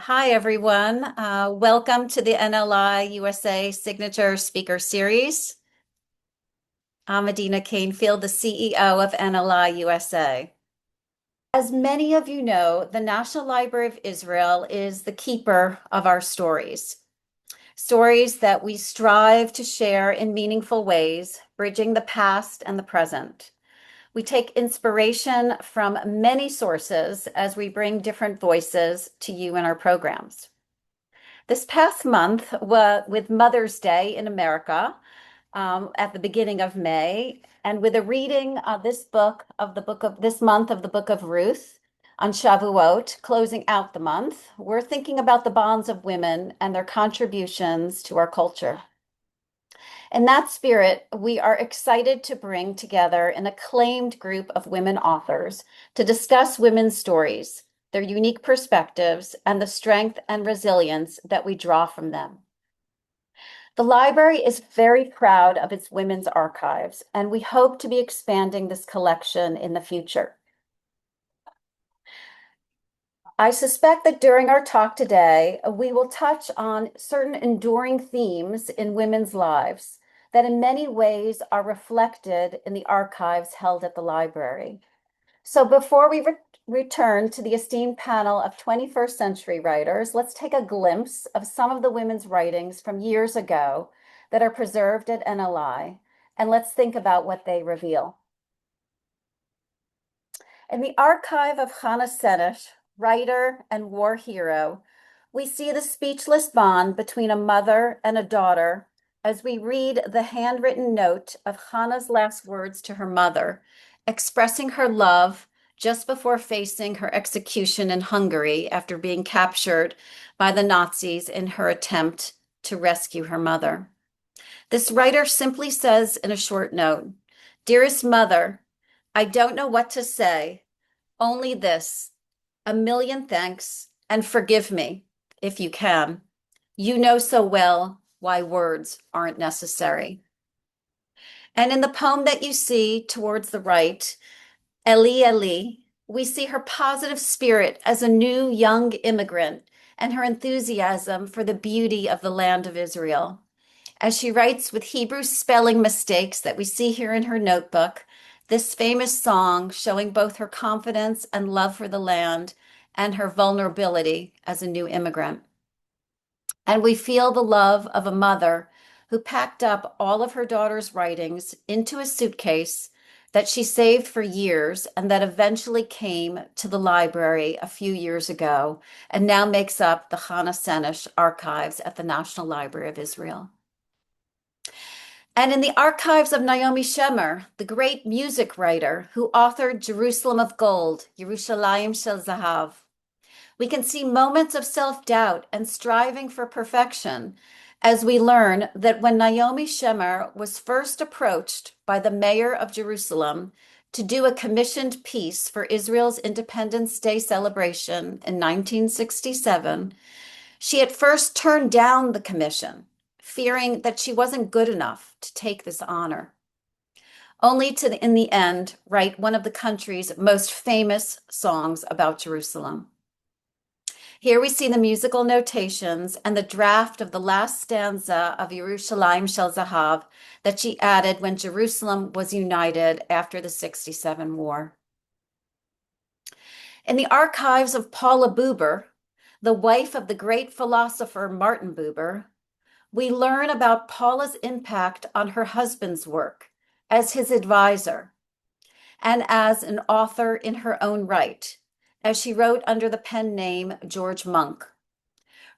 Hi, everyone. Welcome to the NLI USA Signature Speaker Series. I'm Adina Canefield, the CEO of NLI USA. As many of you know, the National Library of Israel is the keeper of our stories. Stories that we strive to share in meaningful ways, bridging the past and the present. We take inspiration from many sources as we bring different voices to you in our programs. This past month, with Mother's Day in America, at the beginning of May, and with a reading of this book of this month of the Book of Ruth on Shavuot, closing out the month, we're thinking about the bonds of women and their contributions to our culture. In that spirit, we are excited to bring together an acclaimed group of women authors to discuss women's stories, their unique perspectives, and the strength and resilience that we draw from them. The library is very proud of its women's archives, and we hope to be expanding this collection in the future. I suspect that during our talk today, we will touch on certain enduring themes in women's lives that in many ways are reflected in the archives held at the library. So before we return to the esteemed panel of 21st century writers, let's take a glimpse of some of the women's writings from years ago that are preserved at NLI, and let's think about what they reveal. In the archive of Hannah Senesh, writer and war hero, we see the speechless bond between a mother and a daughter as we read the handwritten note of Hannah's last words to her mother, expressing her love just before facing her execution in Hungary after being captured by the Nazis in her attempt to rescue her mother. This writer simply says in a short note, "Dearest mother, I don't know what to say, only this, a million thanks, and forgive me, if you can. You know so well why words aren't necessary." And in the poem that you see towards the right, Eli Eli, we see her positive spirit as a new young immigrant and her enthusiasm for the beauty of the land of Israel. As she writes with Hebrew spelling mistakes that we see here in her notebook, this famous song showing both her confidence and love for the land and her vulnerability as a new immigrant. And we feel the love of a mother who packed up all of her daughter's writings into a suitcase that she saved for years and that eventually came to the library a few years ago and now makes up the Hannah Senesh archives at the National Library of Israel. And in the archives of Naomi Shemer, the great music writer who authored Jerusalem of Gold, Yerushalayim Shel Zahav, we can see moments of self-doubt and striving for perfection as we learn that when Naomi Shemer was first approached by the mayor of Jerusalem to do a commissioned piece for Israel's Independence Day celebration in 1967, she at first turned down the commission, fearing that she wasn't good enough to take this honor, only to, in the end, write one of the country's most famous songs about Jerusalem. Here we see the musical notations and the draft of the last stanza of Yerushalayim Shel Zahav that she added when Jerusalem was united after the 67 war. In the archives of Paula Buber, the wife of the great philosopher Martin Buber, we learn about Paula's impact on her husband's work as his advisor and as an author in her own right, as she wrote under the pen name George Monk.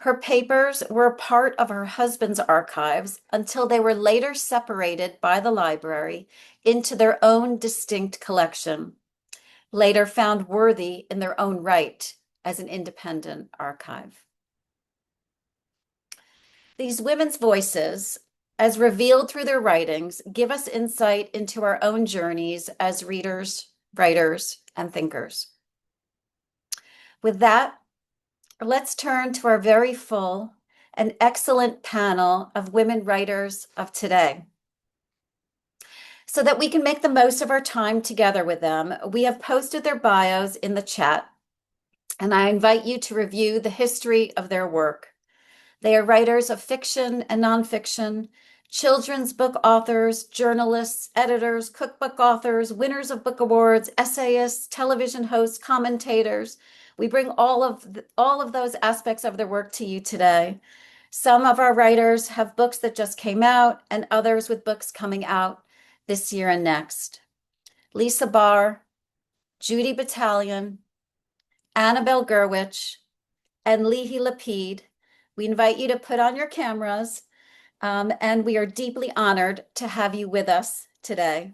Her papers were a part of her husband's archives until they were later separated by the library into their own distinct collection, later found worthy in their own right as an independent archive. These women's voices, as revealed through their writings, give us insight into our own journeys as readers, writers, and thinkers. With that, let's turn to our very full and excellent panel of women writers of today. So that we can make the most of our time together with them, we have posted their bios in the chat. and I invite you to review the history of their work. They are writers of fiction and nonfiction, children's book authors, journalists, editors, cookbook authors, winners of book awards, essayists, television hosts, commentators. We bring all of those aspects of their work to you today. Some of our writers have books that just came out, and others with books coming out this year and next. Lisa Barr, Judy Batalion, Annabelle Gurwitch, and Lihi Lapid. We invite you to put on your cameras, and we are deeply honored to have you with us today.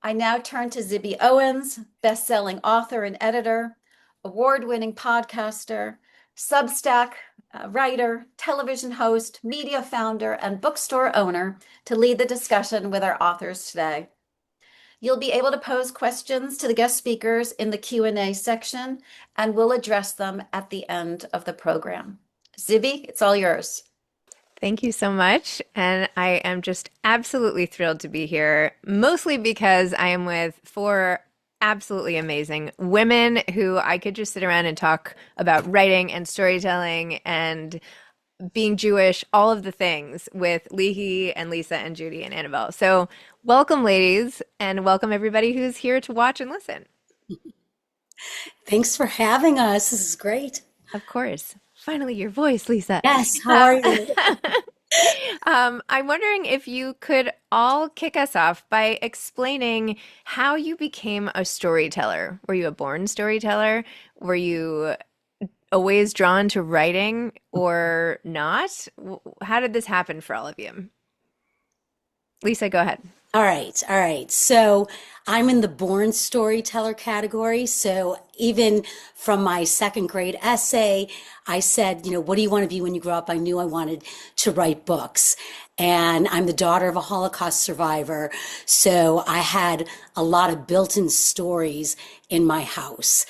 I now turn to Zibby Owens, best-selling author and editor, award-winning podcaster, Substack writer, television host, media founder, and bookstore owner to lead the discussion with our authors today. You'll be able to pose questions to the guest speakers in the Q&A section, and we'll address them at the end of the program. Zibby, it's all yours. Thank you so much. And I am just absolutely thrilled to be here, mostly because I am with four absolutely amazing women who I could just sit around and talk about writing and storytelling and being Jewish, all of the things with Lihi and Lisa and Judy and Annabelle. So, welcome, ladies, and welcome everybody who's here to watch and listen. Thanks for having us. This is great. Of course. Finally, your voice, Lisa. Yes, how Um, are you? I'm wondering if you could all kick us off by explaining how you became a storyteller. Were you a born storyteller? Were you always drawn to writing or not? How did this happen for all of you? Lisa, go ahead. All right, all right. So I'm in the born storyteller category. So even from my second grade essay, I said, what do you want to be when you grow up? I knew I wanted to write books. And I'm the daughter of a Holocaust survivor. So I had a lot of built-in stories in my house.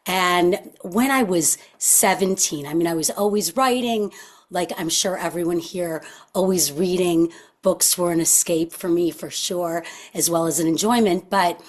And when I was 17, I was always writing, like I'm sure everyone here, always reading. Books were an escape for me for sure, as well as an enjoyment. But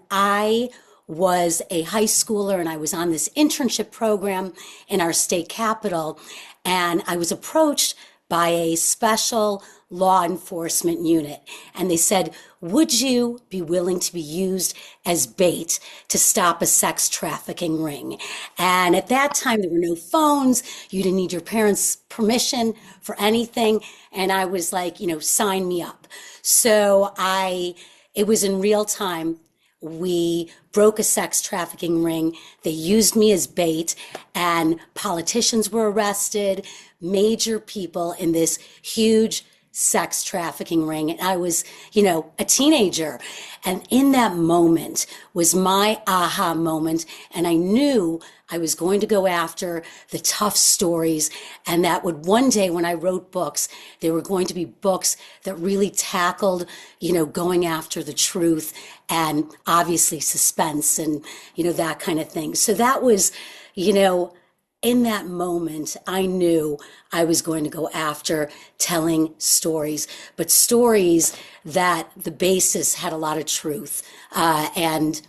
I was a high schooler and I was on this internship program in our state capital. And I was approached by a special law enforcement unit. And they said, would you be willing to be used as bait to stop a sex trafficking ring? And at that time, there were no phones. You didn't need your parents' permission for anything. And I was like, sign me up. It was in real time. We broke a sex trafficking ring. They used me as bait, and politicians were arrested, major people in this huge sex trafficking ring. And I was, a teenager. And in that moment was my aha moment. And I knew I was going to go after the tough stories, and that would one day, when I wrote books, they were going to be books that really tackled, going after the truth and obviously suspense and, that kind of thing. So that was, in that moment, I knew I was going to go after telling stories, but stories that the basis had a lot of truth, and,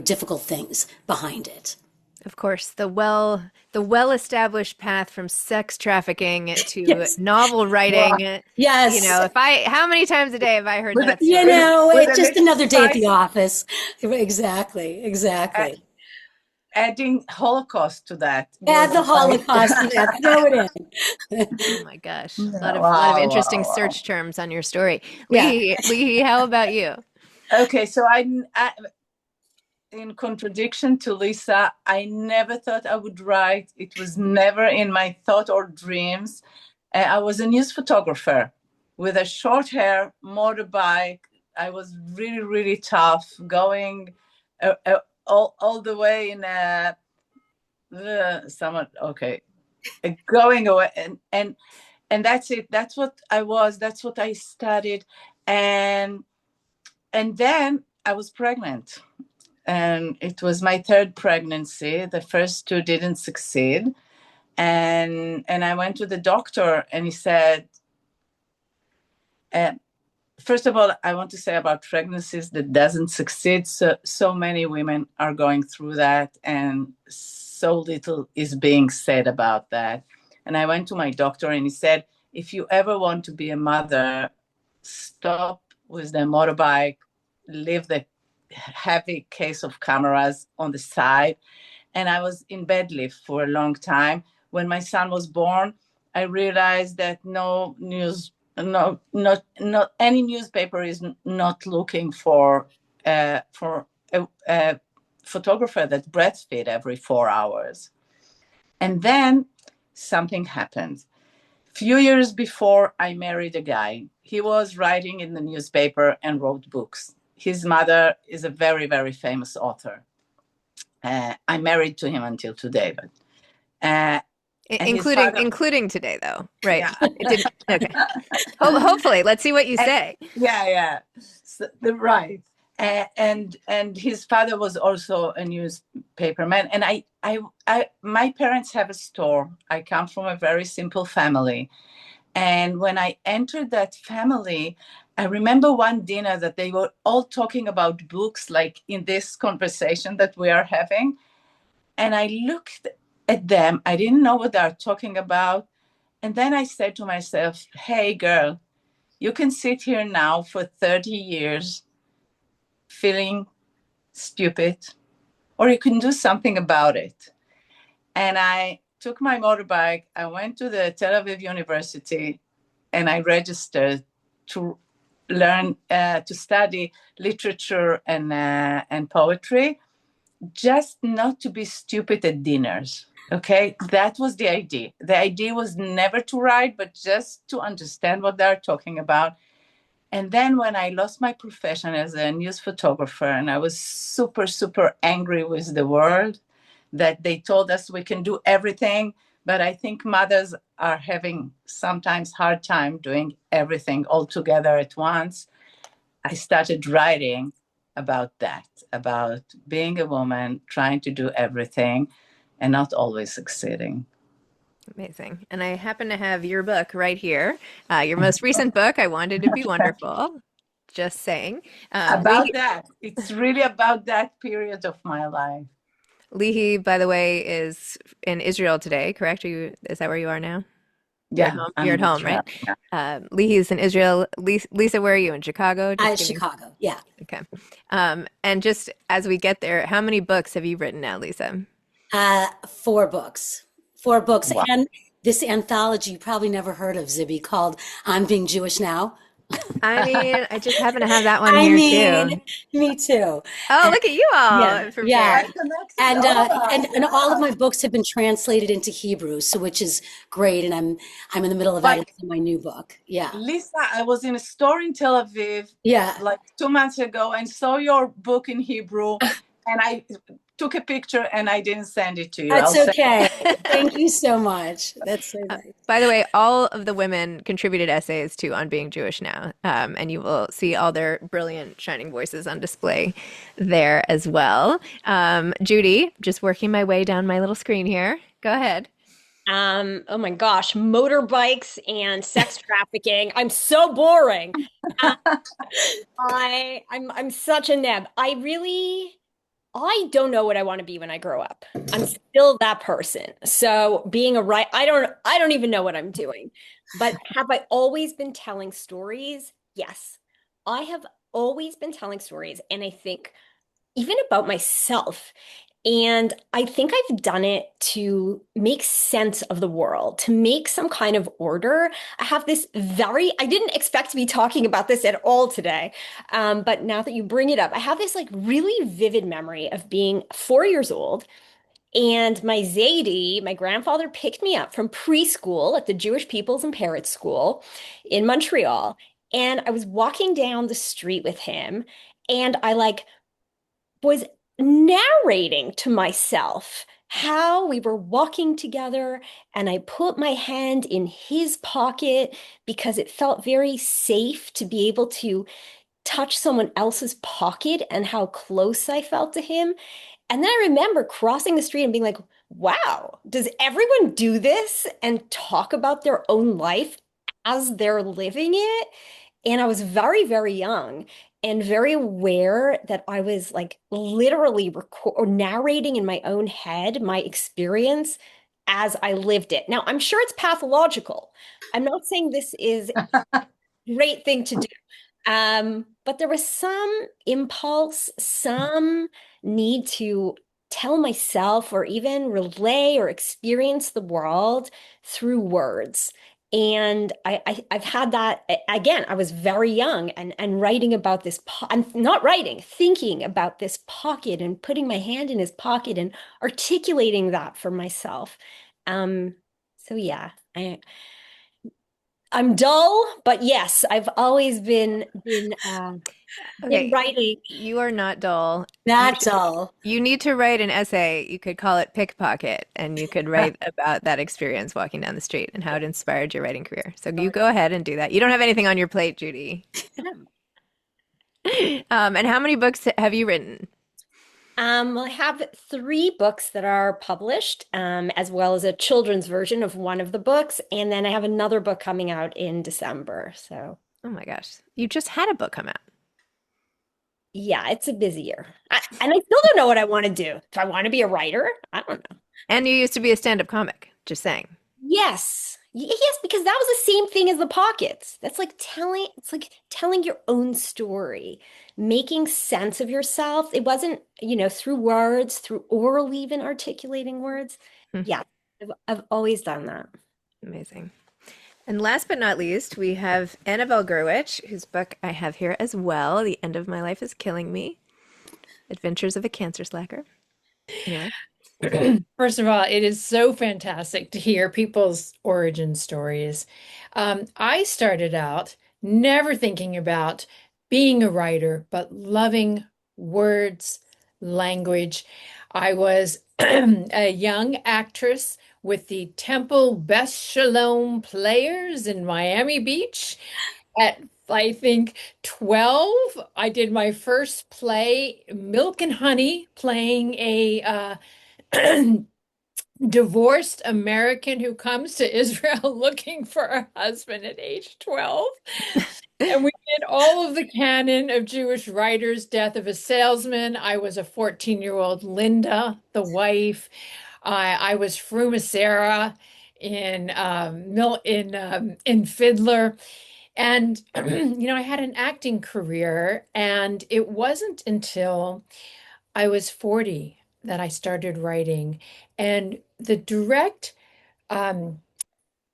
difficult things behind it. Of course, the well-established path from sex trafficking to Yes. novel Well, writing. Yes. How many times a day have I heard with that You story? know, with it's a just little another day at the spice, office. Exactly, a- exactly. adding Holocaust to that Add was the the spice. Holocaust to that, throw it in. Oh my gosh. Yeah, A lot of wow, interesting wow, wow. search terms on your story. Yeah. Lihi, how about you? Okay, so in contradiction to Lisa, I never thought I would write. It was never in my thought or dreams. I was a news photographer with a short hair, motorbike. I was really, really tough, going all the way in a somewhat okay, going away, and that's it. That's what I was. That's what I studied, and then I was pregnant, and it was my third pregnancy. The first two didn't succeed, and I went to the doctor, and he said, uh, first of all, I want to say about pregnancies that doesn't succeed. So many women are going through that, and so little is being said about that. And I went to my doctor and he said, if you ever want to be a mother, stop with the motorbike, leave the heavy case of cameras on the side. And I was in bed lift for a long time. When my son was born, I realized that no news, no, not any newspaper is not looking for a photographer that breastfeed every 4 hours. And then something happened. Few years before I married a guy, he was writing in the newspaper and wrote books. His mother is a very, very famous author. I'm married to him until today, but including today, though, right? Yeah. It didn't. Okay. Hopefully, let's see what you say. Yeah. So, right. And his father was also a newspaperman. And my parents have a store. I come from a very simple family. And when I entered that family, I remember one dinner that they were all talking about books, like in this conversation that we are having. And I looked at them. I didn't know what they are talking about. And then I said to myself, hey, girl, you can sit here now for 30 years feeling stupid, or you can do something about it. And I took my motorbike. I went to the Tel Aviv University and I registered to learn to study literature and poetry, just not to be stupid at dinners. Okay, that was the idea. The idea was never to write, but just to understand what they're talking about. And then when I lost my profession as a news photographer, and I was super, super angry with the world that they told us we can do everything, but I think mothers are having sometimes hard time doing everything all together at once. I started writing about that, about being a woman, trying to do everything and not always succeeding. Amazing. And I happen to have your book right here, your most recent book, I Wanted to Be Wonderful. Just saying. About that. It's really about that period of my life. Lihi, by the way, is in Israel today, correct? Is that where you are now? You're at Yeah, home. I'm You're at in home, Israel. right? Yeah. Lihi is in Israel. Lisa, where are you? In Chicago? Chicago, yeah. Okay. And just as we get there, how many books have you written now, Lisa? 4 books. 4 books. Wow. And this anthology you probably never heard of, Zibby, called I'm Being Jewish Now. I mean, I just happen to have that one I here mean, too. me too. Oh, And look at you yeah, all yeah. prepared. And All uh, right. and all of my books have been translated into Hebrew, so which is great. And I'm in the middle of Like editing my new book. Yeah, Lisa, I was in a store in Tel Aviv yeah. like 2 months ago and saw your book in Hebrew, and I took a picture and I didn't send it to you. That's I'll send okay. Thank you so much. That's so nice. By the way, all of the women contributed essays to On Being Jewish Now, and you will see all their brilliant, shining voices on display there as well. Judy, just working my way down my little screen here. Go ahead. Oh my gosh, motorbikes and sex trafficking. I'm so boring. Uh, I'm such a neb. I don't know what I want to be when I grow up. I'm still that person. So being a right, I don't even know what I'm doing. But have I always been telling stories? Yes. I have always been telling stories, and I think even about myself. And I think I've done it to make sense of the world, to make some kind of order. I didn't expect to be talking about this at all today. But now that you bring it up, I have this like really vivid memory of being 4 years old. And my Zaidi, my grandfather picked me up from preschool at the Jewish Peoples and Parrots School in Montreal. And I was walking down the street with him. And I like was narrating to myself how we were walking together, and I put my hand in his pocket because it felt very safe to be able to touch someone else's pocket and how close I felt to him. And then I remember crossing the street and being like, wow, does everyone do this and talk about their own life as they're living it? And I was very, very young and very aware that I was like literally record or narrating in my own head my experience as I lived it. Now, I'm sure it's pathological. I'm not saying this is a great thing to do. But there was some impulse, some need to tell myself or even relay or experience the world through words. And I've had that again. I was very young and writing about this. I'm not writing, thinking about this pocket and putting my hand in his pocket and articulating that for myself. Um, so yeah, I'm dull, but yes, I've always been Okay, writing. you are not dull. You That's should, all. you need to write an essay. You could call it Pickpocket, and you could write about that experience walking down the street and how it inspired your writing career. So you go ahead and do that. You don't have anything on your plate, Judy. And how many books have you written? Well, I have three books that are published, as well as a children's version of one of the books, and then I have another book coming out in December. So Oh my gosh, you just had a book come out. yeah, it's a busy year, and I still don't know what I want to do. Do I want to be a writer? I don't know. And you used to be a stand-up comic, just saying. Yes. Yes, because that was the same thing as the pockets. It's like telling your own story, making sense of yourself. It wasn't, through words, through oral, even articulating words. Hmm, Yeah, I've always done that. amazing. And last but not least, we have Annabelle Gurwitch, whose book I have here as well. The End of My Life is Killing Me. Adventures of a Cancer Slacker. Anyway. First of all, it is so fantastic to hear people's origin stories. I started out never thinking about being a writer, but loving words, language. I was a young actress with the Temple Best Shalom Players in Miami Beach. At, I think, 12, I did my first play, Milk and Honey, playing a divorced American who comes to Israel looking for a husband at age 12. And we did all of the canon of Jewish writers, Death of a Salesman. I was a 14-year-old Linda, the wife. I was Frumacera in Fiddler. And I had an acting career, and it wasn't until I was 40 that I started writing. And the direct um,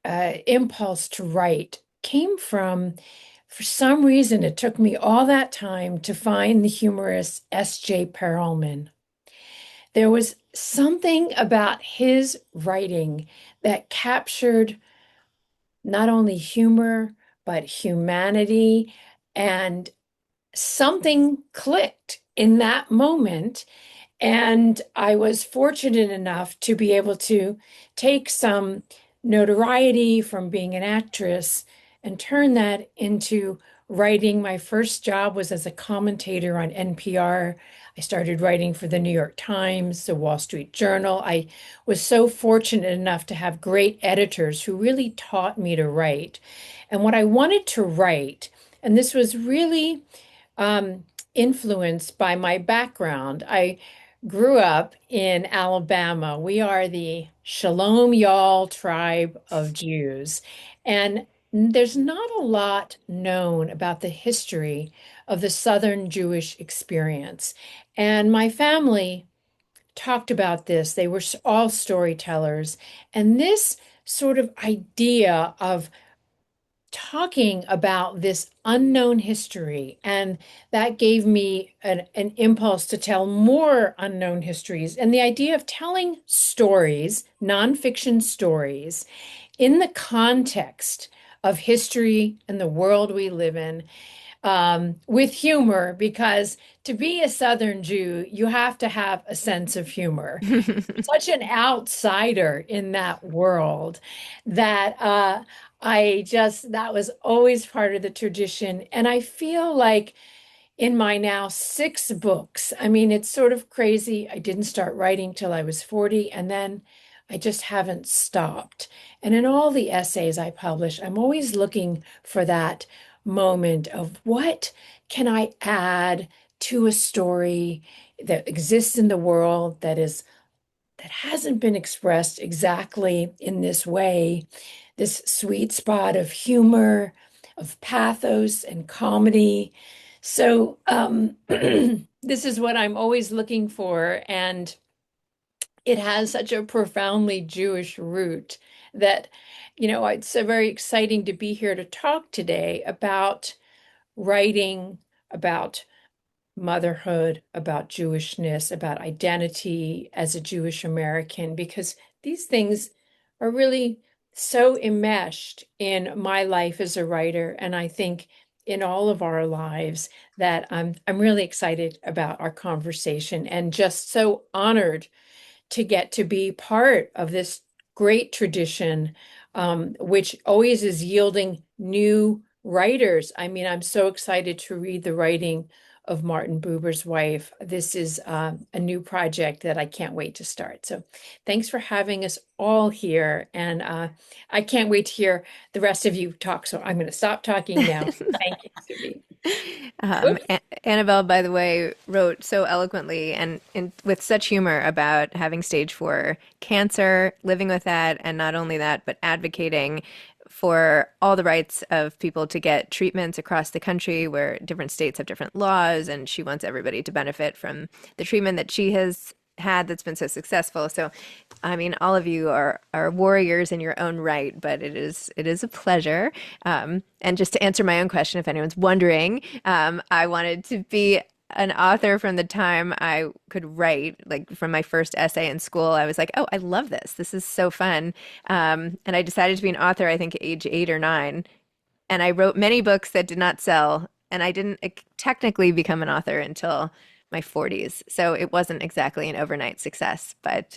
impulse to write came from, for some reason, it took me all that time to find the humorist S.J. Perelman. There was something about his writing that captured not only humor, but humanity, and something clicked in that moment. And I was fortunate enough to be able to take some notoriety from being an actress and turn that into writing. My first job was as a commentator on NPR. I started writing for the New York Times, the Wall Street Journal. I was so fortunate enough to have great editors who really taught me to write. And what I wanted to write, and this was really influenced by my background. I grew up in Alabama. We are the Shalom Y'all tribe of Jews. And there's not a lot known about the history of the Southern Jewish experience. And my family talked about this. They were all storytellers. And this sort of idea of talking about this unknown history, and that gave me an impulse to tell more unknown histories. And the idea of telling stories, nonfiction stories, in the context of history and the world we live in, with humor, because to be a Southern Jew, you have to have a sense of humor. Such an outsider in that world that that was always part of the tradition. And I feel like in my now 6 books, I mean, it's sort of crazy. I didn't start writing till I was 40, and then I just haven't stopped. And in all the essays I publish, I'm always looking for that moment of what can I add to a story that exists in the world that hasn't been expressed exactly in this way, this sweet spot of humor, of pathos and comedy. So this is what I'm always looking for, and it has such a profoundly Jewish root that, it's so very exciting to be here to talk today about writing, about motherhood, about Jewishness, about identity as a Jewish American, because these things are really so enmeshed in my life as a writer, and I think in all of our lives, that I'm really excited about our conversation and just so honored to get to be part of this great tradition, which always is yielding new writers. I mean, I'm so excited to read the writing of Martin Buber's wife. This is a new project that I can't wait to start. So thanks for having us all here. And I can't wait to hear the rest of you talk. So I'm going to stop talking now. Thank you, Zibby. Annabelle, by the way, wrote so eloquently and with such humor about having stage 4 cancer, living with that, and not only that, but advocating for all the rights of people to get treatments across the country where different states have different laws, and she wants everybody to benefit from the treatment that she has had that's been so successful. So, I mean, all of you are warriors in your own right, but it is a pleasure. And just to answer my own question, if anyone's wondering, I wanted to be an author from the time I could write, like from my first essay in school. I was like, oh, I love this. This is so fun. And I decided to be an author, I think, at age 8 or 9. And I wrote many books that did not sell. And I didn't technically become an author until my 40s. So it wasn't exactly an overnight success, but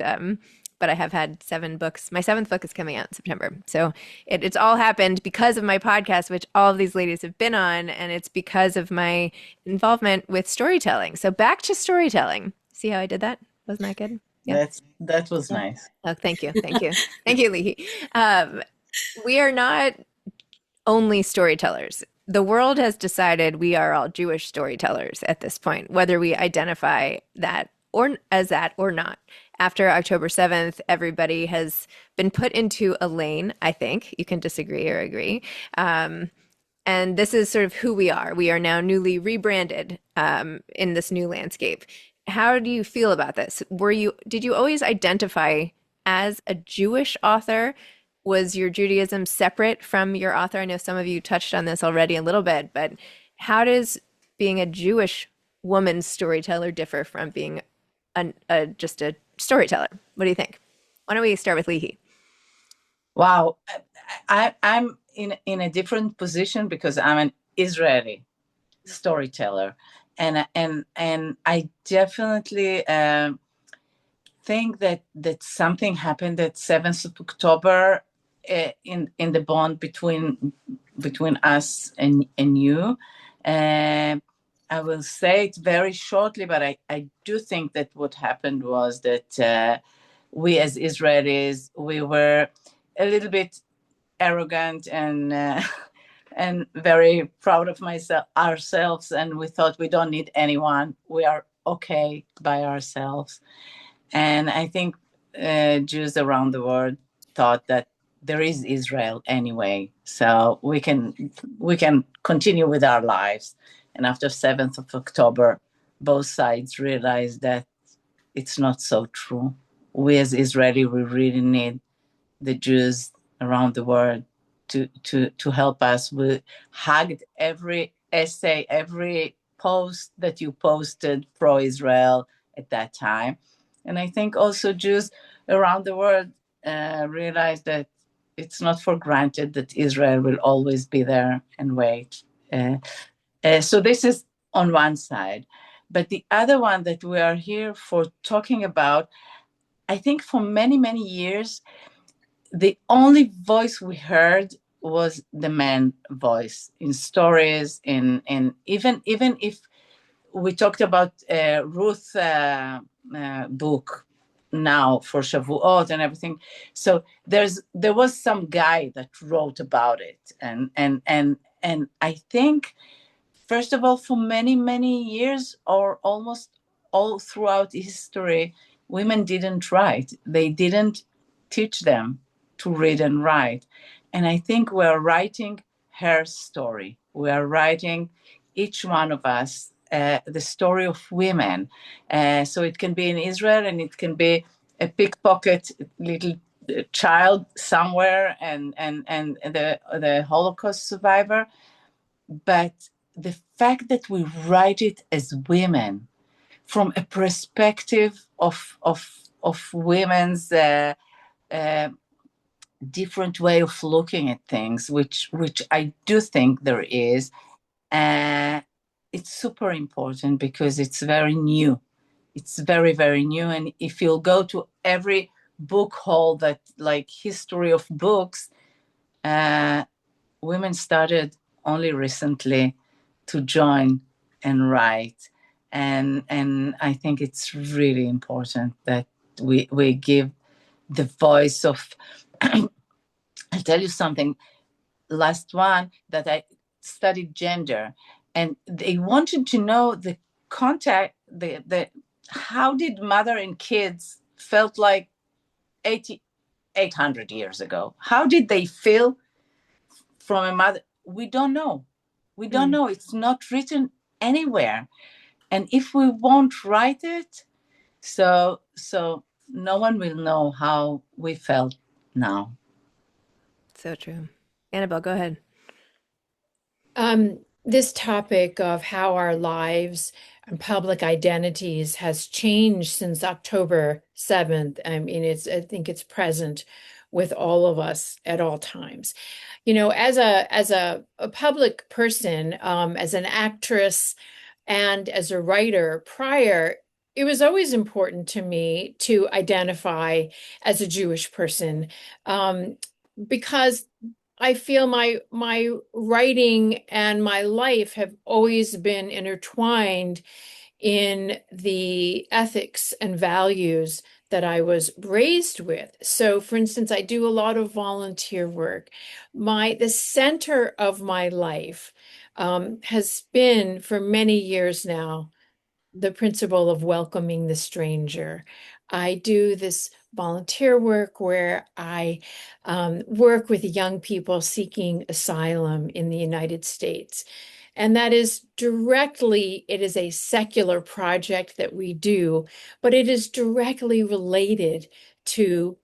I have had 7 books. My 7th book is coming out in September. So it's all happened because of my podcast, which all of these ladies have been on, and it's because of my involvement with storytelling. So back to storytelling. See how I did that? Wasn't that good? Yeah. That was nice. Oh, thank you. Thank you. Thank you, Lihi. We are not only storytellers. The world has decided we are all Jewish storytellers at this point, whether we identify that or as that or not. After October 7th, everybody has been put into a lane, I think. You can disagree or agree. And this is sort of who we are. We are now newly rebranded in this new landscape. How do you feel about this? Did you always identify as a Jewish author? Was your Judaism separate from your author? I know some of you touched on this already a little bit, but how does being a Jewish woman storyteller differ from being just a storyteller? What do you think? Why don't we start with Lihi? Wow, I'm in a different position because I'm an Israeli storyteller, and I definitely think that something happened at 7th of October in the bond between us and you. I will say it very shortly, but I do think that what happened was that we as Israelis, we were a little bit arrogant and very proud of ourselves, and we thought we don't need anyone. We are okay by ourselves. And I think Jews around the world thought that there is Israel anyway, so we can continue with our lives. And after 7th of October, both sides realized that it's not so true. We as Israeli, we really need the Jews around the world to help us. We hugged every essay, every post that you posted pro-Israel at that time. And I think also Jews around the world realize that it's not for granted that Israel will always be there and wait. So this is on one side. But the other one that we are here for talking about, I think for many, many years, the only voice we heard was the man voice in stories, in even if we talked about Ruth book, now for Shavuot and everything. So there was some guy that wrote about it, and I think, first of all, for many, many years, or almost all throughout history, women didn't write. They didn't teach them to read and write. And I think we're writing her story. We are writing, each one of us, the story of women. So it can be in Israel, and it can be a pickpocket little child somewhere, and the Holocaust survivor. But the fact that we write it as women, from a perspective of women's uh, different way of looking at things, which I do think there is, uh, it's super important because it's very new. It's very, very new. And if you'll go to every book haul, that like history of books, uh, women started only recently to join and write. And I think it's really important that we give the voice of I'll tell you something. Last one, that I studied gender, and they wanted to know the contact, the how did mother and kids felt like 800 years ago. How did they feel from a mother? We don't know. We don't know. It's not written anywhere. And if we won't write it, so no one will know how we felt now. So true. Annabelle, go ahead. This topic of how our lives and public identities has changed since October 7th. I mean, I think it's present with all of us at all times. You know, as a public person, as an actress and as a writer prior, it was always important to me to identify as a Jewish person, because I feel my writing and my life have always been intertwined in the ethics and values that I was raised with. So, for instance, I do a lot of volunteer work. The center of my life has been for many years now the principle of welcoming the stranger. I do this volunteer work where I work with young people seeking asylum in the United States. And that is it is a secular project that we do, but it is directly related to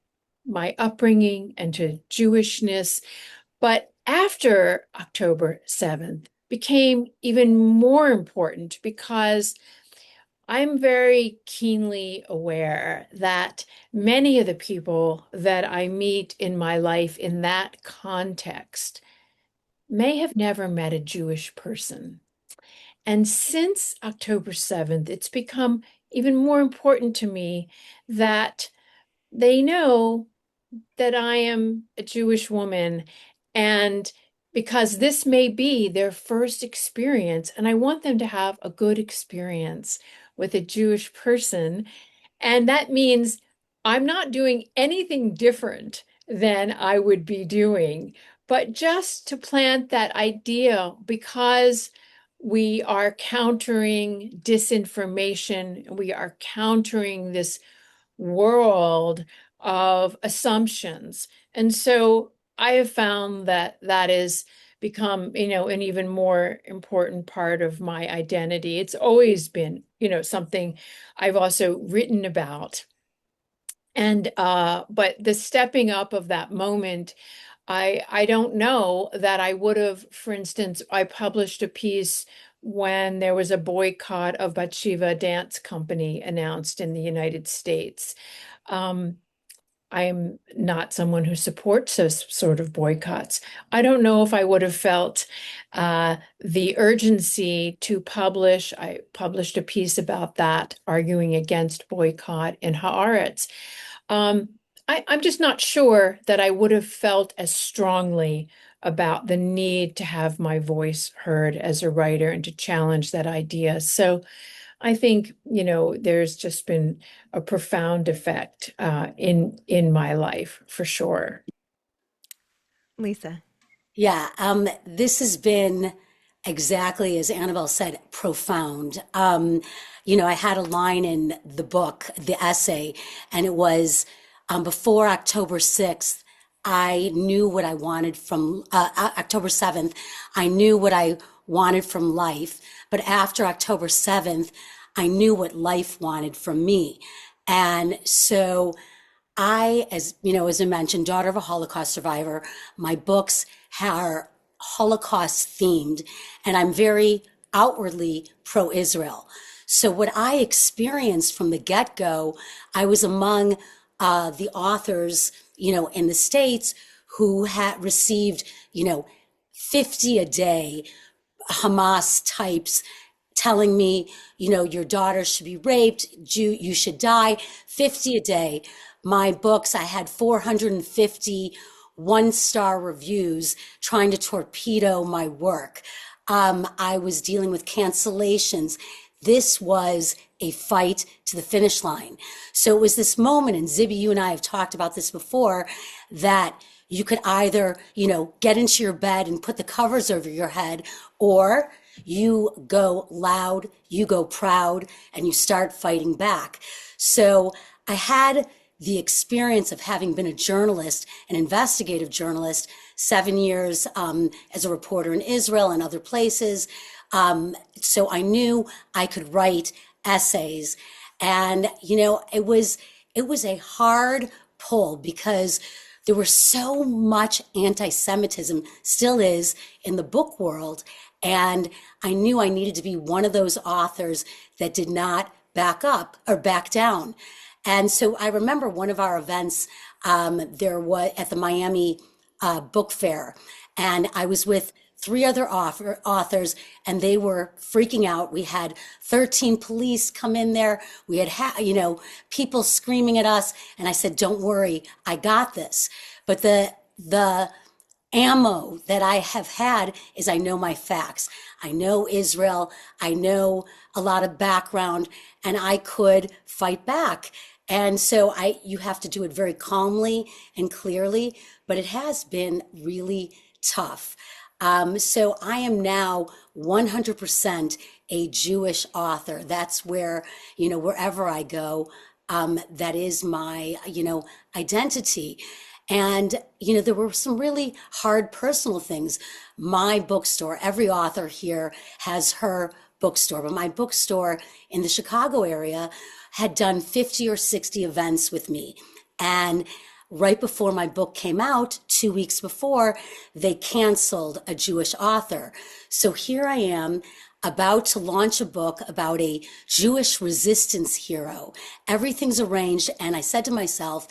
my upbringing and to Jewishness. But after October 7th became even more important because I'm very keenly aware that many of the people that I meet in my life in that context may have never met a Jewish person. And since October 7th, it's become even more important to me that they know that I am a Jewish woman, and because this may be their first experience, and I want them to have a good experience with a Jewish person. And that means I'm not doing anything different than I would be doing, but just to plant that idea because we are countering disinformation, we are countering this world of assumptions. And so I have found that that has become, an even more important part of my identity. It's always been, something I've also written about. And but the stepping up of that moment, I don't know that I would have, for instance, I published a piece when there was a boycott of Bathsheba Dance Company announced in the United States. I'm not someone who supports those sort of boycotts. I don't know if I would have felt the urgency to publish. I published a piece about that, arguing against boycott in Haaretz. I'm just not sure that I would have felt as strongly about the need to have my voice heard as a writer and to challenge that idea. So I think, there's just been a profound effect in my life for sure. Lisa. Yeah, this has been exactly as Annabelle said, profound. I had a line in the book, the essay, and it was before October 6th, I knew what I wanted from October 7th, I knew what I wanted from life. But after October 7th, I knew what life wanted from me. And so as I mentioned, daughter of a Holocaust survivor, my books are Holocaust themed, and I'm very outwardly pro-Israel. So what I experienced from the get-go, I was among the authors, in the States who had received, 50 a day Hamas types telling me, your daughter should be raped, you should die, 50 a day. My books, I had 450 one-star reviews trying to torpedo my work. I was dealing with cancellations. This was a fight to the finish line. So it was this moment, and Zibby, you and I have talked about this before, that you could either, get into your bed and put the covers over your head, or you go loud, you go proud, and you start fighting back. So I had the experience of having been a journalist, an investigative journalist, 7 years as a reporter in Israel and other places. So I knew I could write essays. And, it was a hard pull because there was so much anti-Semitism, still is, in the book world. And I knew I needed to be one of those authors that did not back up or back down. And so I remember one of our events, there was at the Miami book fair, and I was with three other authors, and they were freaking out. We had 13 police come in there. We had, people screaming at us. And I said, don't worry, I got this. But the ammo that I have had is I know my facts. I know Israel. I know a lot of background, and I could fight back. And so you have to do it very calmly and clearly, but it has been really tough. So I am now 100% a Jewish author. That's where, wherever I go, that is my, identity. And, there were some really hard personal things. My bookstore, every author here has her bookstore, but my bookstore in the Chicago area had done 50 or 60 events with me. And right before my book came out, 2 weeks before, they canceled a Jewish author. So here I am about to launch a book about a Jewish resistance hero. Everything's arranged. And I said to myself,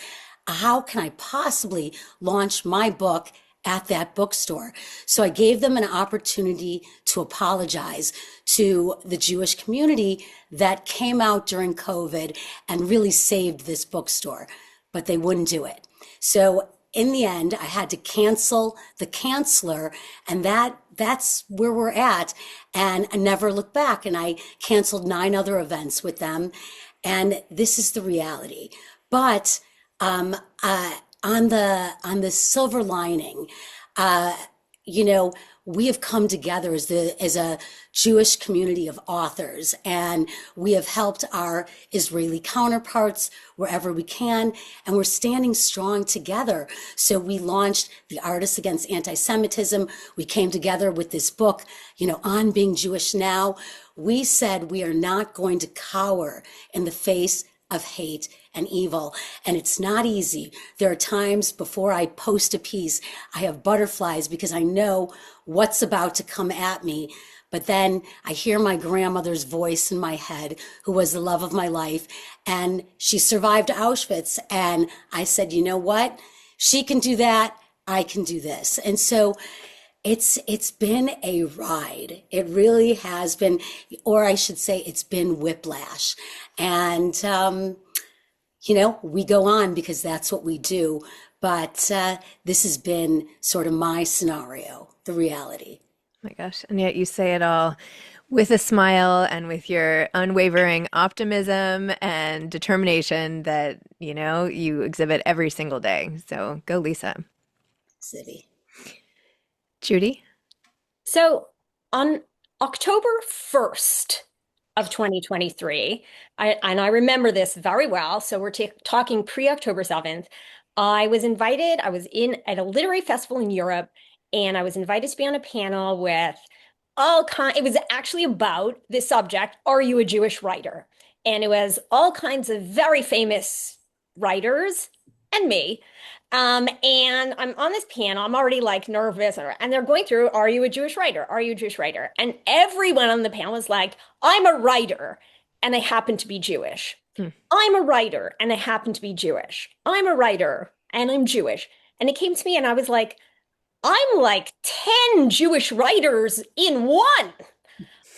how can I possibly launch my book at that bookstore? So I gave them an opportunity to apologize to the Jewish community that came out during COVID and really saved this bookstore, but they wouldn't do it. So in the end, I had to cancel the canceller, and that's where we're at. And I never looked back, and I canceled 9 other events with them. And this is the reality. But on the silver lining, we have come together as a Jewish community of authors, and we have helped our Israeli counterparts wherever we can, and we're standing strong together. So we launched the Artists Against Anti-Semitism. We came together with this book, on being Jewish now. We said we are not going to cower in the face of hate and evil. And it's not easy. There are times before I post a piece, I have butterflies because I know what's about to come at me. But then I hear my grandmother's voice in my head, who was the love of my life. And she survived Auschwitz. And I said, you know what? She can do that. I can do this. And so it's been a ride. It really has been, or I should say it's been whiplash. And, we go on because that's what we do. But this has been sort of my scenario, the reality. Oh my gosh. And yet you say it all With a smile and with your unwavering optimism and determination that, you exhibit every single day. So go, Lisa. Zibby. Judy? So on October 1st of 2023, and I remember this very well. So we're talking pre-October 7th. I was in at a literary festival in Europe, and I was invited to be on a panel with it was actually about this subject, are you a Jewish writer? And it was all kinds of very famous writers and me. And I'm on this panel. I'm already like nervous, and they're going through, "Are you a Jewish writer? Are you a Jewish writer?" And everyone on the panel was like, "I'm a writer, and I happen to be Jewish. Hmm. I'm a writer, and I happen to be Jewish. I'm a writer, and I'm Jewish." And it came to me, and I was like, "I'm like 10 Jewish writers in one.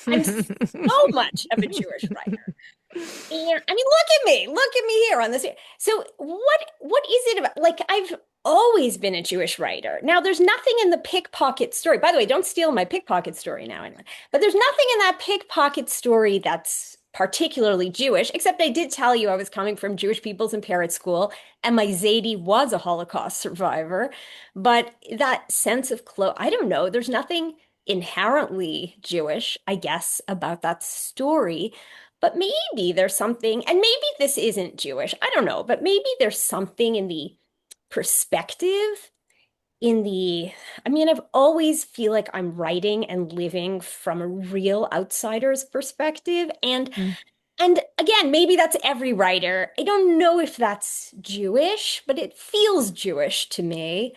I'm so much of a Jewish writer." And I mean, look at me here on this. So what is it about? Like, I've always been a Jewish writer. Now, there's nothing in the pickpocket story. By the way, don't steal my pickpocket story now, anyway. But there's nothing in that pickpocket story that's particularly Jewish, except I did tell you I was coming from Jewish Peoples and Parrot School, and my Zadie was a Holocaust survivor. But that sense of I don't know, there's nothing inherently Jewish, I guess, about that story. But maybe there's something, and maybe this isn't Jewish, I don't know, but maybe there's something in the perspective, I mean, I've always feel like I'm writing and living from a real outsider's perspective. Mm. And again, maybe that's every writer. I don't know if that's Jewish, but it feels Jewish to me.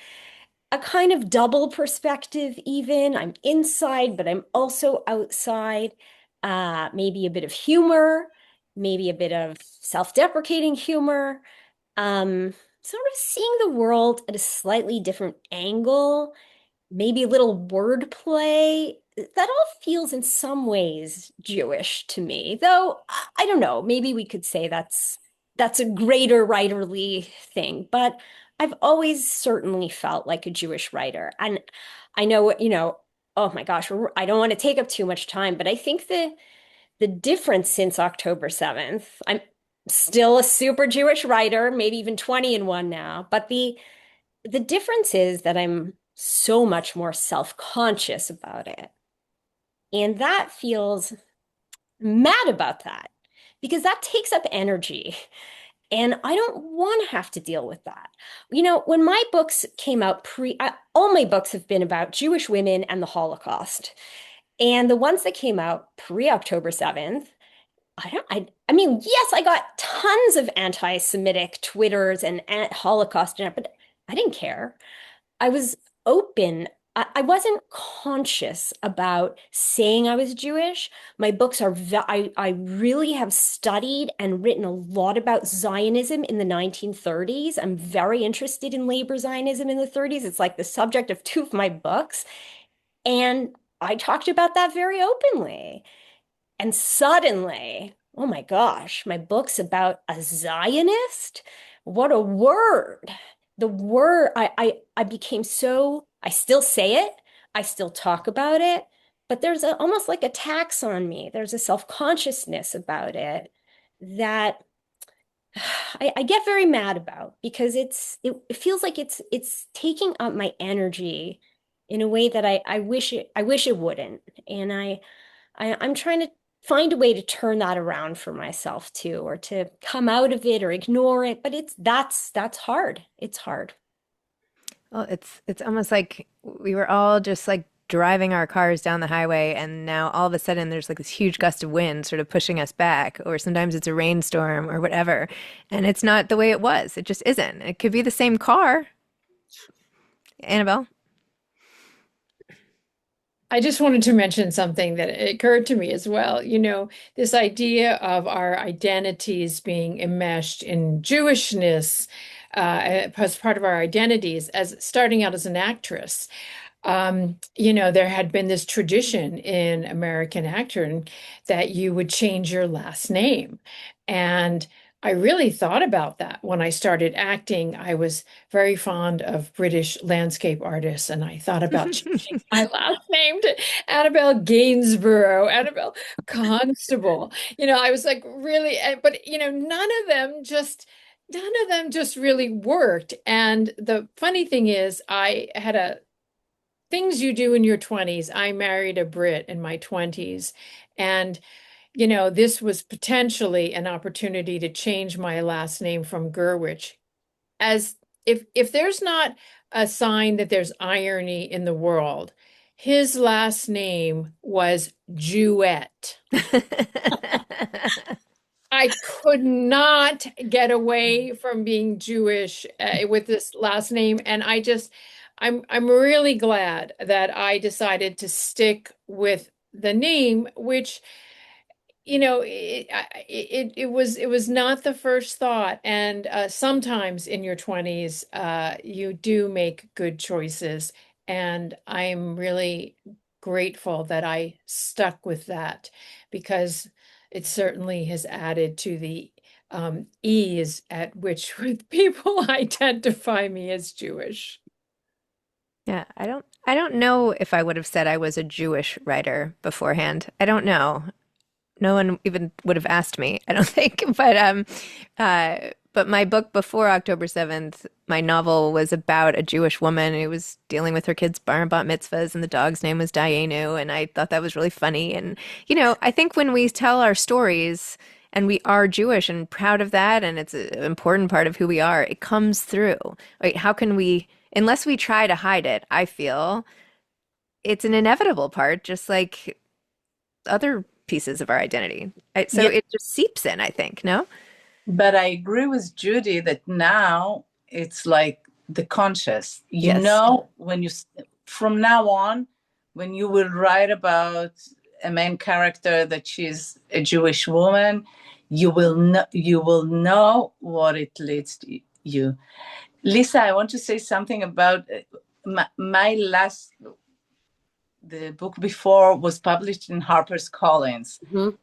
A kind of double perspective, even. I'm inside, but I'm also outside. Maybe a bit of humor, maybe a bit of self-deprecating humor. Sort of seeing the world at a slightly different angle, maybe a little wordplay. That all feels in some ways Jewish to me, though I don't know. Maybe we could say that's a greater writerly thing, but I've always certainly felt like a Jewish writer. And I know, oh my gosh, I don't want to take up too much time, but I think the difference since October 7th, I'm still a super Jewish writer, maybe even 20 in one now, but the difference is that I'm so much more self-conscious about it. And that feels mad about that because that takes up energy. And I don't want to have to deal with that. When my books came out all my books have been about Jewish women and the Holocaust. And the ones that came out pre-October 7th, I mean, yes, I got tons of anti-Semitic Twitters and Holocaust, but I didn't care. I was open. I wasn't conscious about saying I was Jewish. My books are, I really have studied and written a lot about Zionism in the 1930s. I'm very interested in labor Zionism in the 30s. It's like the subject of two of my books. And I talked about that very openly. And suddenly, oh my gosh, my book's about a Zionist? What a word. The word, I became so, I still say it, I still talk about it, but there's almost like a tax on me. There's a self-consciousness about it that I get very mad about because it feels like it's taking up my energy in a way that I wish it wouldn't. And I'm trying to find a way to turn that around for myself too, or to come out of it or ignore it. But that's hard. It's hard. Well, it's almost like we were all just like driving our cars down the highway, and now all of a sudden there's like this huge gust of wind sort of pushing us back, or sometimes it's a rainstorm or whatever, and it's not the way it was. It just isn't. It could be the same car. Annabelle? I just wanted to mention something that occurred to me as well. This idea of our identities being enmeshed in Jewishness as part of our identities, as starting out as an actress. There had been this tradition in American acting that you would change your last name. And I really thought about that when I started acting. I was very fond of British landscape artists, and I thought about changing my last name to Annabelle Gainsborough, Annabelle Constable. I was like really, but none of them just really worked. And the funny thing is, I had a things you do in your 20s. I married a Brit in my 20s, and this was potentially an opportunity to change my last name from Gurwitch. As if there's not a sign that there's irony in the world, his last name was Jewett. I could not get away from being Jewish with this last name, and I'm really glad that I decided to stick with the name, which it was not the first thought, and sometimes in your 20s, you do make good choices, and I'm really grateful that I stuck with that because it certainly has added to the ease at which people identify me as Jewish. Yeah, I don't know if I would have said I was a Jewish writer beforehand. I don't know. No one even would have asked me, I don't think. But my book before October 7th, my novel was about a Jewish woman who was dealing with her kids' bar and bat mitzvahs, and the dog's name was Dayenu, and I thought that was really funny. And I think when we tell our stories and we are Jewish and proud of that, and it's an important part of who we are, it comes through. Right? How can we, unless we try to hide it, I feel it's an inevitable part, just like other pieces of our identity. So Yeah, it just seeps in, I think, no? but I agree with Judy that now it's like the conscious. Yes. When from now on, when you will write about a main character that she's a Jewish woman, you will know what it leads to you. Lisa, I want to say something about my last. The book before was published in HarperCollins, Mhm.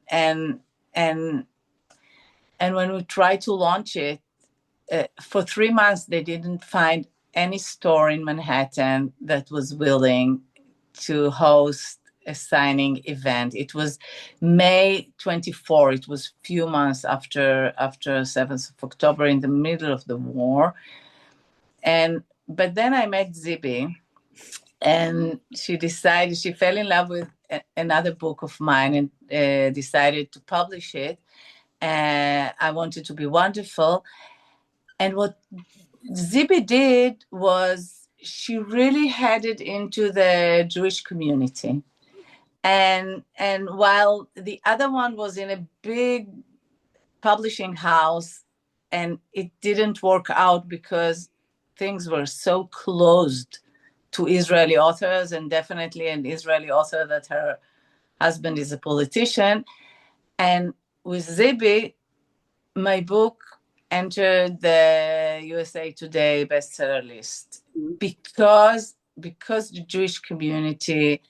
and and and when we tried to launch it, for 3 months they didn't find any store in Manhattan that was willing to host a signing event. It was May 24. It was a few months after 7th of October, in the middle of the war. But then I met Zibby, and she fell in love with another book of mine, and decided to publish it. I Wanted to Be Wonderful. And what Zibby did was she really headed into the Jewish community. And while the other one was in a big publishing house, and it didn't work out because things were so closed to Israeli authors, and definitely an Israeli author that her husband is a politician. And with Zibby, my book entered the USA Today bestseller list because the Jewish community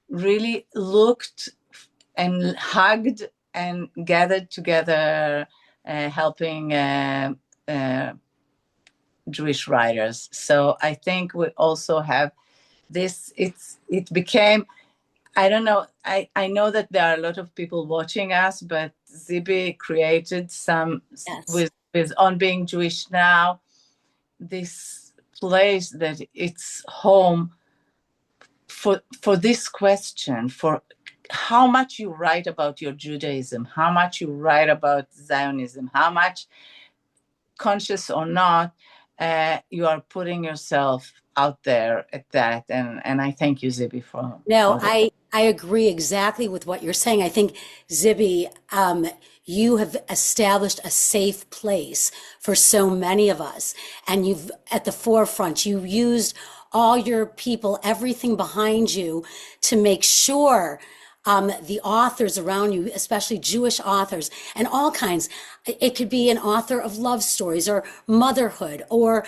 really looked and hugged and gathered together, helping Jewish writers. So I think we also have this. It became, I don't know. I know that there are a lot of people watching us, but Zibby created some Yes. with On Being Jewish Now, this place that it's home for this question, for how much you write about your Judaism, how much you write about Zionism, how much, conscious or not, you are putting yourself out there at that. And I thank you, Zibby, No, for that. I agree exactly with what you're saying. I think, Zibby, you have established a safe place for so many of us, and you've at the forefront. You used all your people, everything behind you, to make sure the authors around you, especially Jewish authors and all kinds. It could be an author of love stories or motherhood or,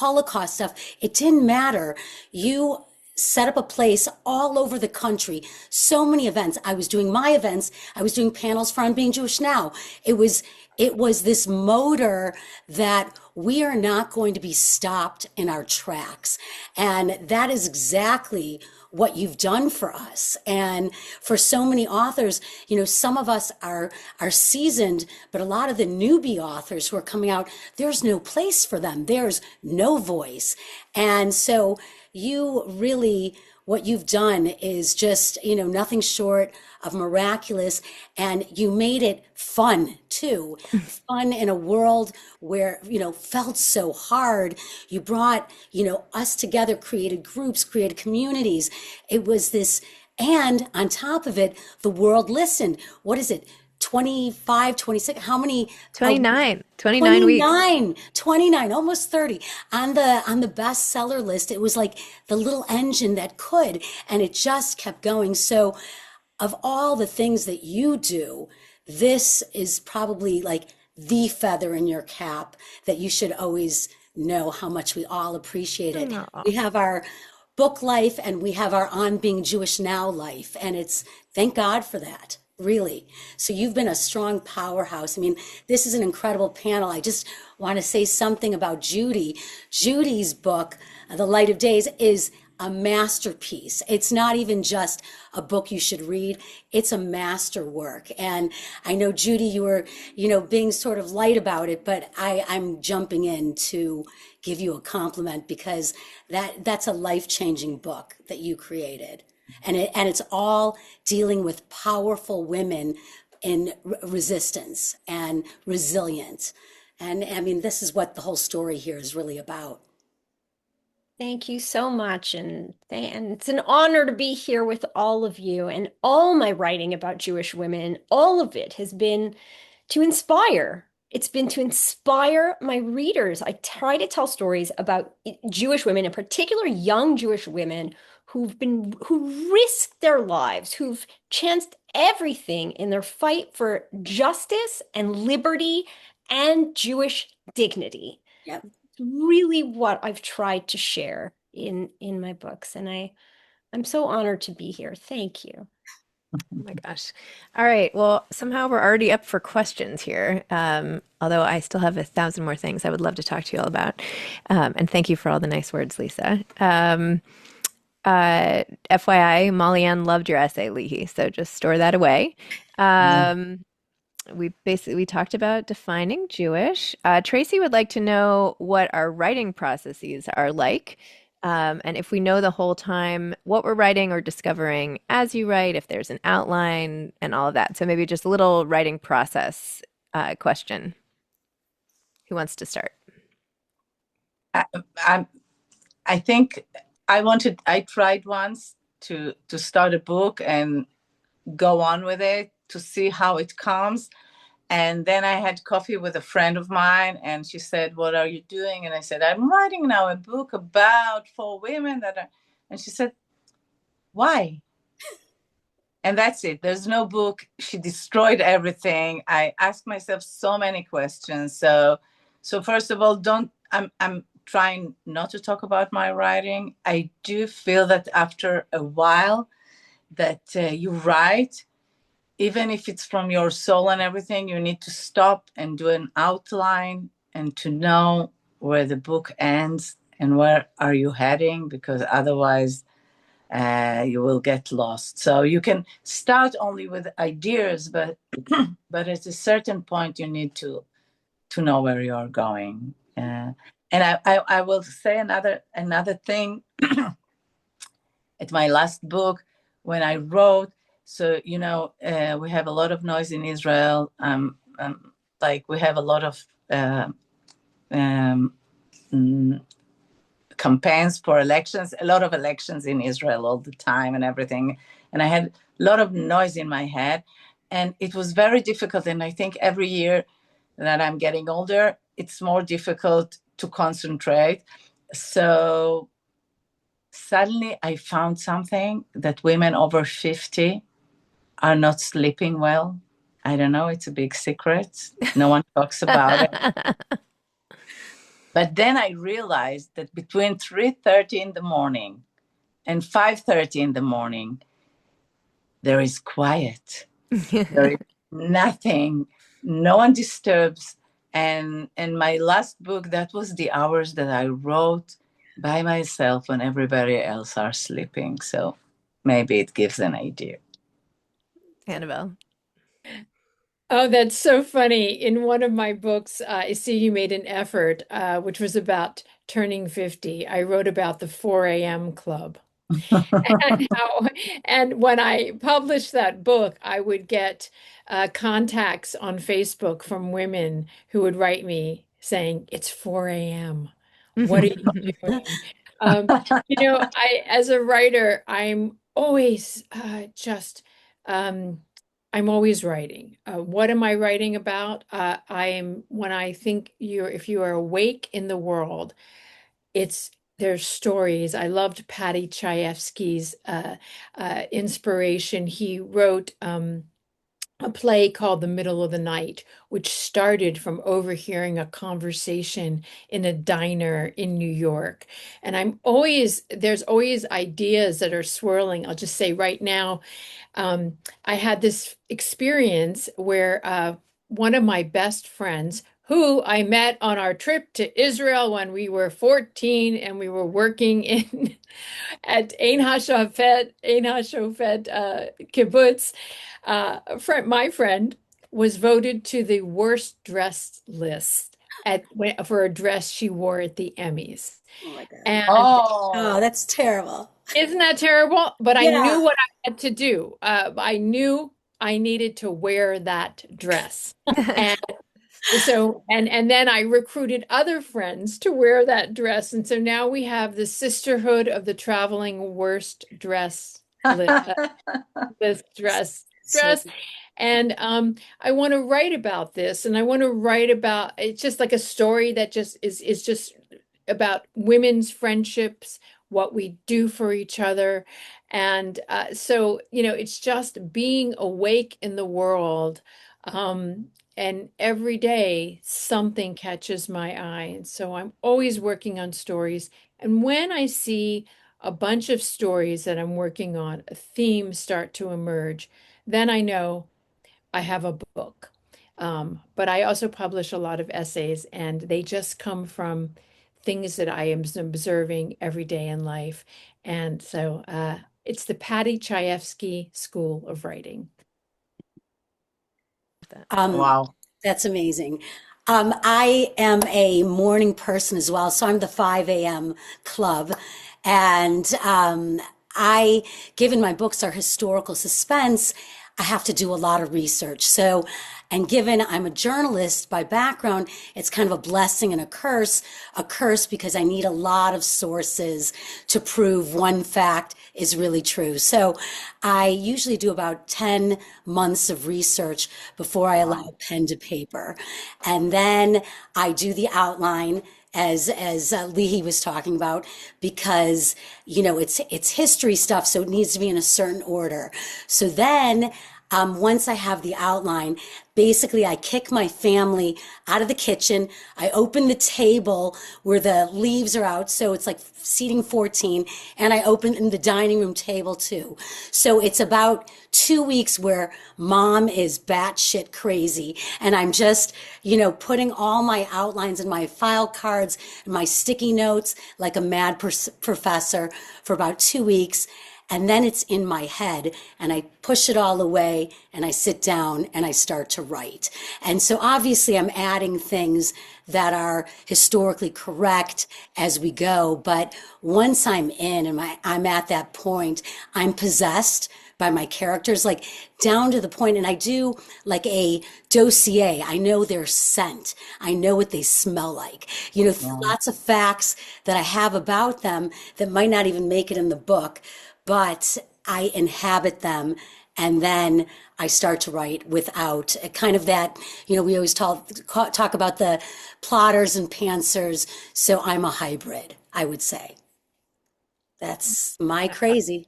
Holocaust stuff. It didn't matter. You set up a place all over the country. So many events. I was doing my events. I was doing panels for On Being Jewish Now. It was this motor that we are not going to be stopped in our tracks. And that is exactly what you've done for us. And for so many authors, some of us are seasoned, but a lot of the newbie authors who are coming out, there's no place for them. There's no voice. And so you really, what you've done is just, nothing short of miraculous. And you made it fun too. Fun in a world where, felt so hard. You brought, us together, created groups, created communities. It was this, and on top of it, the world listened. What is it? 25, 26, how many? 29 weeks. 29, almost 30 on the bestseller list. It was like the little engine that could, and it just kept going. So of all the things that you do, this is probably like the feather in your cap that you should always know how much we all appreciate it. Aw. We have our book life and we have our On Being Jewish Now life, and it's thank God for that. Really. So you've been a strong powerhouse. I mean, this is an incredible panel. I just want to say something about Judy. Judy's book, The Light of Days, is a masterpiece. It's not even just a book you should read. It's a masterwork. And I know, Judy, you were, being sort of light about it, but I'm jumping in to give you a compliment because that's a life-changing book that you created. And it's all dealing with powerful women in resistance and resilience. And I mean, this is what the whole story here is really about. Thank you so much. And it's an honor to be here with all of you. And all my writing about Jewish women, all of it has been to inspire. It's been to inspire my readers. I try to tell stories about Jewish women, in particular young Jewish women who risked their lives, who've chanced everything in their fight for justice and liberty and Jewish dignity. Yep. Really what I've tried to share in my books, and I'm so honored to be here. Thank you. Oh my gosh. All right. Well, somehow we're already up for questions here. Although I still have 1,000 more things I would love to talk to you all about. And thank you for all the nice words, Lisa. FYI, Molly Ann loved your essay, Lihi, so just store that away. We talked about defining Jewish. Tracy would like to know what our writing processes are like, and if we know the whole time what we're writing or discovering as you write, if there's an outline and all of that. So maybe just a little writing process question. Who wants to start? I think I tried once to start a book and go on with it to see how it comes. And then I had coffee with a friend of mine and she said, "What are you doing?" And I said, "I'm writing now a book about 4 women that are," and she said, "Why?" And that's it. There's no book. She destroyed everything. I asked myself so many questions. So first of all, I'm trying not to talk about my writing. I do feel that after a while that you write, even if it's from your soul and everything, you need to stop and do an outline and to know where the book ends and where are you heading, because otherwise you will get lost. So you can start only with ideas, but at a certain point you need to know where you are going. And I will say another thing. At my last book, when I wrote, so we have a lot of noise in Israel. Like we have a lot of campaigns for elections, a lot of elections in Israel all the time and everything. And I had a lot of noise in my head, and it was very difficult. And I think every year that I'm getting older, it's more difficult to concentrate. So suddenly I found something that women over 50 are not sleeping well. I don't know, it's a big secret. No one talks about it. But then I realized that between 3:30 in the morning and 5:30 in the morning, there is quiet. There is nothing. No one disturbs. And my last book, that was the hours that I wrote by myself when everybody else are sleeping. So maybe it gives an idea. Annabelle. Oh, that's so funny. In one of my books, I see you made an effort, which was about turning 50. I wrote about the 4 a.m. club. And how, and when I published that book, I would get contacts on Facebook from women who would write me saying, "It's 4 a.m. What are you doing?" Um, as a writer, um, I'm always writing. What am I writing about? When I think if you are awake in the world, it's there's stories. I loved Patty Chayefsky's inspiration. He wrote a play called The Middle of the Night, which started from overhearing a conversation in a diner in New York. And there's always ideas that are swirling. I'll just say right now, I had this experience where one of my best friends, who I met on our trip to Israel when we were 14 and we were working in at Ein HaShofet kibbutz, my friend was voted to the worst dressed list for a dress she wore at the Emmys. Oh my God. And Oh, that's terrible. isn't that terrible? But I knew Yeah. what I had to do. I knew I needed to wear that dress. And and then I recruited other friends to wear that dress. And so now we have the Sisterhood of the Traveling Worst Dress list dress. And I want to write about this, and I want to write about it's just like a story that just is just about women's friendships, what we do for each other. And it's just being awake in the world. And every day something catches my eye. And so I'm always working on stories. And when I see a bunch of stories that I'm working on, a theme start to emerge, then I know I have a book. But I also publish a lot of essays, and they just come from things that I am observing every day in life. And so it's the Patty Chayefsky School of Writing. Wow. That's amazing. I am a morning person as well, so I'm the 5 a.m. club. And given my books are historical suspense, I have to do a lot of research. So, and given I'm a journalist by background, it's kind of a blessing and a curse because I need a lot of sources to prove one fact is really true. So I usually do about 10 months of research before I allow pen to paper. And then I do the outline as Lihi was talking about, because it's history stuff, so it needs to be in a certain order. So then once I have the outline, basically I kick my family out of the kitchen. I open the table where the leaves are out, so it's like seating 14, and I open the dining room table too. So it's about 2 weeks where mom is batshit crazy, and I'm just, putting all my outlines and my file cards and my sticky notes like a mad professor for about 2 weeks. And then it's in my head, and I push it all away, and I sit down and I start to write. And so obviously I'm adding things that are historically correct as we go. But once I'm in and I'm at that point, I'm possessed by my characters, like down to the point, and I do like a dossier. I know their scent. I know what they smell like. Lots of facts that I have about them that might not even make it in the book, but I inhabit them, and then I start to write without a kind of that, we always talk about the plotters and pantsers, so I'm a hybrid, I would say. That's my crazy.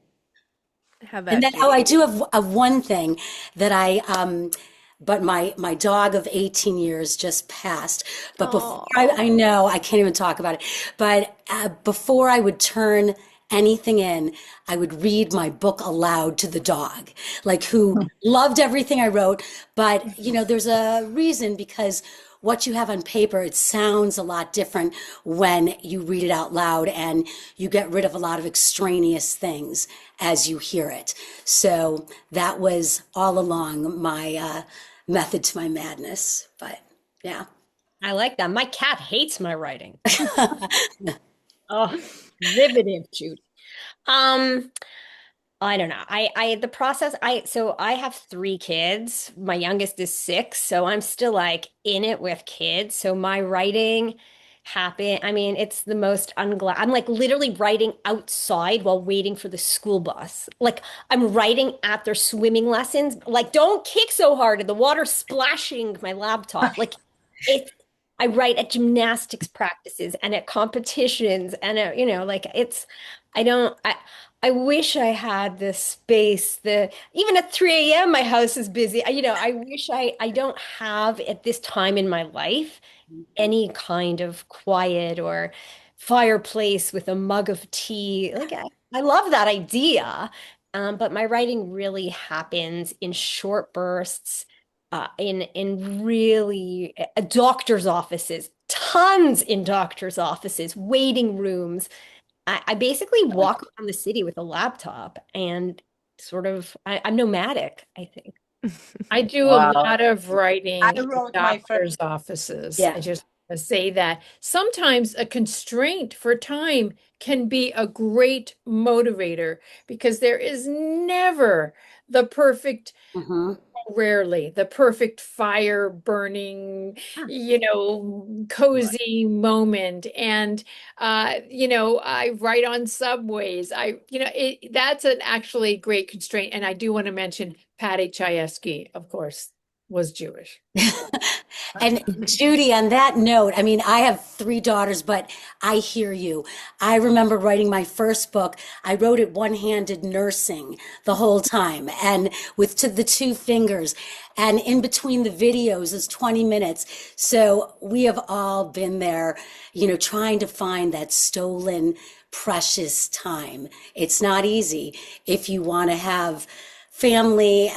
How And about then, Judy? I do have one thing that but my dog of 18 years just passed. But before I know, I can't even talk about it. But before I would turn anything in, I would read my book aloud to the dog, like who loved everything I wrote. But, there's a reason because what you have on paper, it sounds a lot different when you read it out loud and you get rid of a lot of extraneous things as you hear it. So that was all along my method to my madness. But yeah. I like that. My cat hates my writing. Oh, riveting, Judy. Um, I don't know. The process, so I have three kids. My youngest is 6, so I'm still like in it with kids. So my writing I mean, it's the most unglam. I'm like literally writing outside while waiting for the school bus. Like I'm writing at their swimming lessons. Like, don't kick so hard, and the water splashing my laptop. Like it's, I write at gymnastics practices and at competitions and like it's, I don't, I wish I had this space. Even at 3 a.m. my house is busy. I wish I don't have at this time in my life any kind of quiet or fireplace with a mug of tea. Like I love that idea. But my writing really happens in short bursts, in really doctors' offices, tons in doctors' offices, waiting rooms. I basically walk around the city with a laptop and sort of I'm nomadic, I think. I do a Wow. lot of I writing in wrote my first. doctors' offices. Yeah. I just want to say that sometimes a constraint for time can be a great motivator because there is never the perfect, Hmm. rarely the perfect fire burning, Right. cozy moment. And I write on subways. That's an actually great constraint. And I do want to mention Patty Chayefsky, of course, was Jewish. And Judy, on that note, I mean, I have three daughters, but I hear you. I remember writing my first book. I wrote it one-handed nursing the whole time and with the two fingers. And in between the videos is 20 minutes. So we have all been there, trying to find that stolen, precious time. It's not easy if you want to have family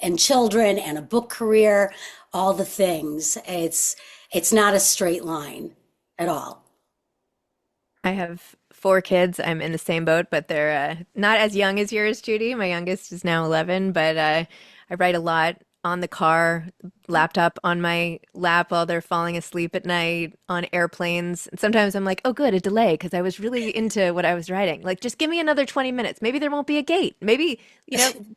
and children and a book career, all the things. It's not a straight line at all. I have 4 kids. I'm in the same boat, but they're not as young as yours, Judy. My youngest is now 11, but I write a lot on the car, laptop on my lap while they're falling asleep at night, on airplanes. And sometimes I'm like, oh, good, a delay, because I was really into what I was writing. Like, just give me another 20 minutes. Maybe there won't be a gate. Maybe,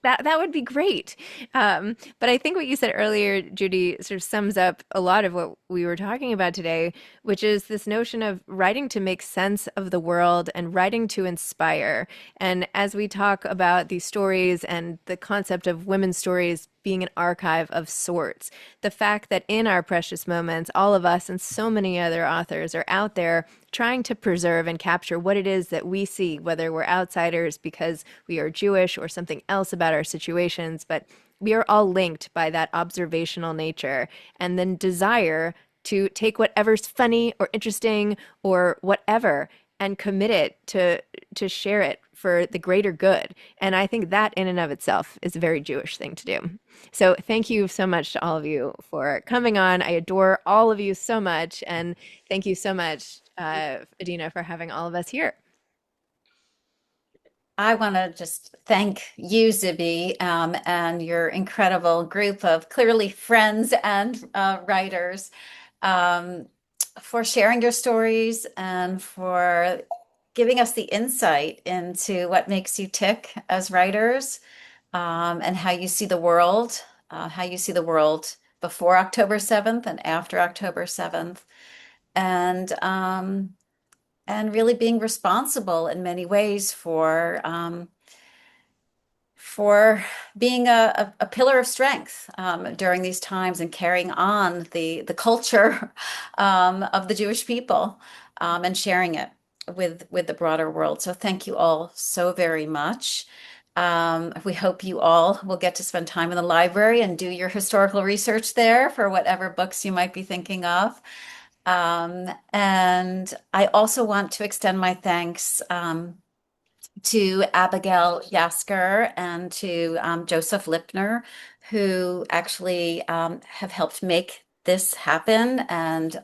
that would be great. But I think what you said earlier, Judy, sort of sums up a lot of what we were talking about today, which is this notion of writing to make sense of the world and writing to inspire. And as we talk about these stories and the concept of women's stories being an archive of sorts, the fact that in our precious moments, all of us and so many other authors are out there trying to preserve and capture what it is that we see, whether we're outsiders because we are Jewish or something else about our situations, but we are all linked by that observational nature and then desire to take whatever's funny or interesting or whatever and commit it to share it for the greater good. And I think that in and of itself is a very Jewish thing to do. So thank you so much to all of you for coming on. I adore all of you so much. And thank you so much, Adina, for having all of us here. I want to just thank you, Zibby, and your incredible group of clearly friends and writers, um, for sharing your stories and for giving us the insight into what makes you tick as writers, and how you see the world before October 7th and after October 7th. And really being responsible in many ways for being a pillar of strength during these times and carrying on the culture of the Jewish people, and sharing it with the broader world. So thank you all so very much. We hope you all will get to spend time in the library and do your historical research there for whatever books you might be thinking of. And I also want to extend my thanks to Abigail Yasker and to Joseph Lipner, who actually have helped make this happen and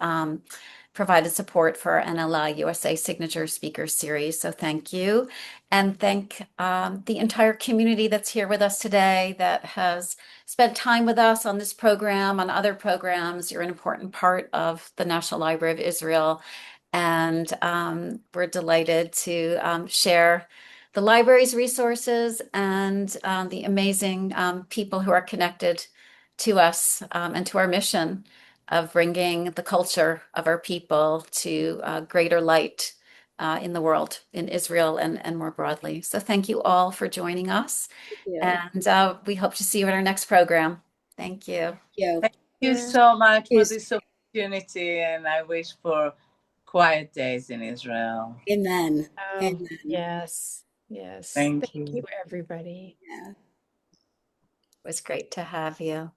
provided support for NLI USA Signature Speaker Series. So thank you. And thank the entire community that's here with us today that has spent time with us on this program, on other programs. You're an important part of the National Library of Israel. And we're delighted to share the library's resources and the amazing people who are connected to us and to our mission of bringing the culture of our people to greater light in the world, in Israel and more broadly. So thank you all for joining us. Yeah. And we hope to see you at our next program. Thank you. You. Thank you so much for this opportunity, and I wish for quiet days in Israel. Amen. Oh, Amen. yes. Yes. Thank Thank you, you. everybody. Yeah. It was great to have you.